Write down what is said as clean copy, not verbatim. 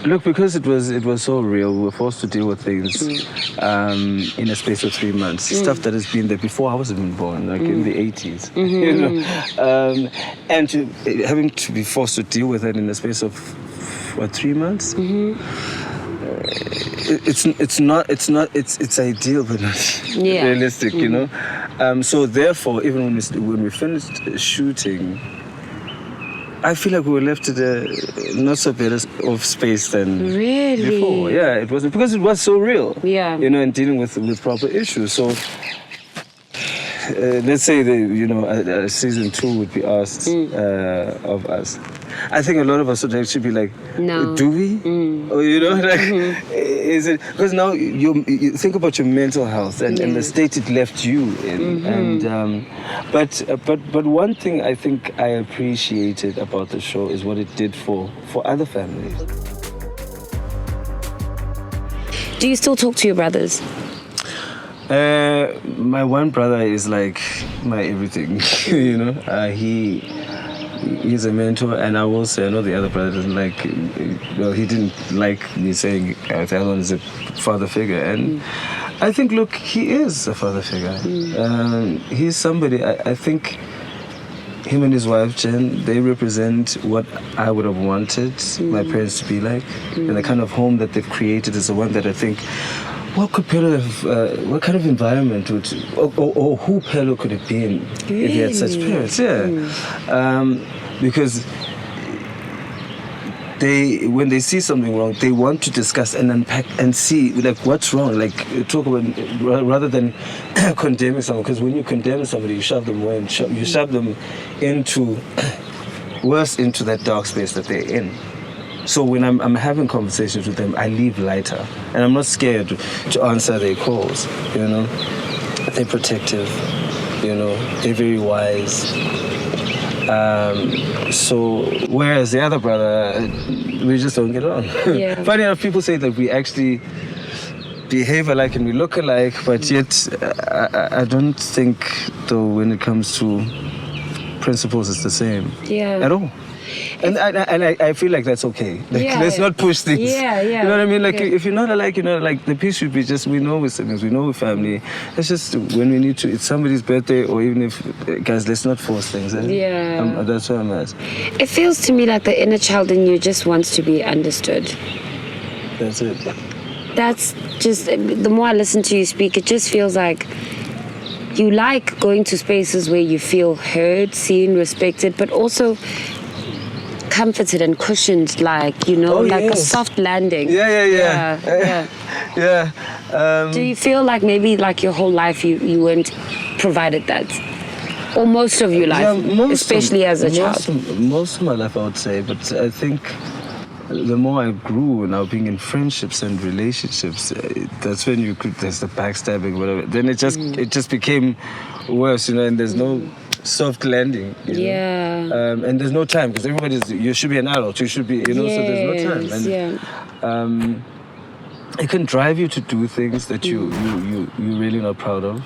Look, because it was so real, we were forced to deal with things in a space of 3 months. Stuff that has been there before I was even born, like in the 80s. You know, and having to be forced to deal with it in a space of 3 months. It's ideal, but not realistic. You know. So therefore, even when we finished shooting, I feel like we were left at a not so better of space than before. Yeah, it was because it was so real. Yeah, you know, and dealing with proper issues. So let's say that season 2 would be asked of us. I think a lot of us would actually be like, no. Do we? Or, you know, like, is it because now you think about your mental health and the state it left you in, and but one thing I think I appreciated about the show is what it did for other families. Do you still talk to your brothers? My one brother is like my everything. You know, he's a mentor, and I will say I know the other brother doesn't like. Well, he didn't like me saying the other one is a father figure, and I think, look, he is a father figure. He's somebody. I think him and his wife Jen, they represent what I would have wanted my parents to be like, and the kind of home that they've created is the one that I think. What could Phelo have, what kind of environment would, or who Phelo could have been if he had such parents? Yeah. Because when they see something wrong, they want to discuss and unpack and see, like, what's wrong. Like, talk about, rather than condemning someone. Because when you condemn somebody, you shove them away, and you shove them into that dark space that they're in. So when I'm having conversations with them, I leave lighter. And I'm not scared to answer their calls, you know. They're protective, you know. They're very wise. So whereas the other brother, we just don't get on. Yeah. Funny enough, people say that we actually behave alike and we look alike, but yet I don't think, though, when it comes to principles, it's the same at all. And I feel like that's okay. Like, let's not push things. Yeah. You know what I mean? Like, if you're not alike, you're not alike. The peace should be just, we know we're siblings, we know we're family. It's just when we need to, it's somebody's birthday, or even if, guys, let's not force things. Yeah. That's where I'm at. It feels to me like the inner child in you just wants to be understood. That's it. That's just, the more I listen to you speak, it just feels like you like going to spaces where you feel heard, seen, respected, but also comforted and cushioned, like, you know, a soft landing. Yeah. Do you feel like maybe like your whole life you weren't provided that? Or most of your life, especially as a child? Most of my life, I would say, but I think the more I grew, now being in friendships and relationships, that's when there's the backstabbing, whatever. Then it just became worse, you know, and there's no soft landing, you know? And there's no time, because you should be an adult, you should be, you know, so there's no time. And it can drive you to do things that you're really not proud of.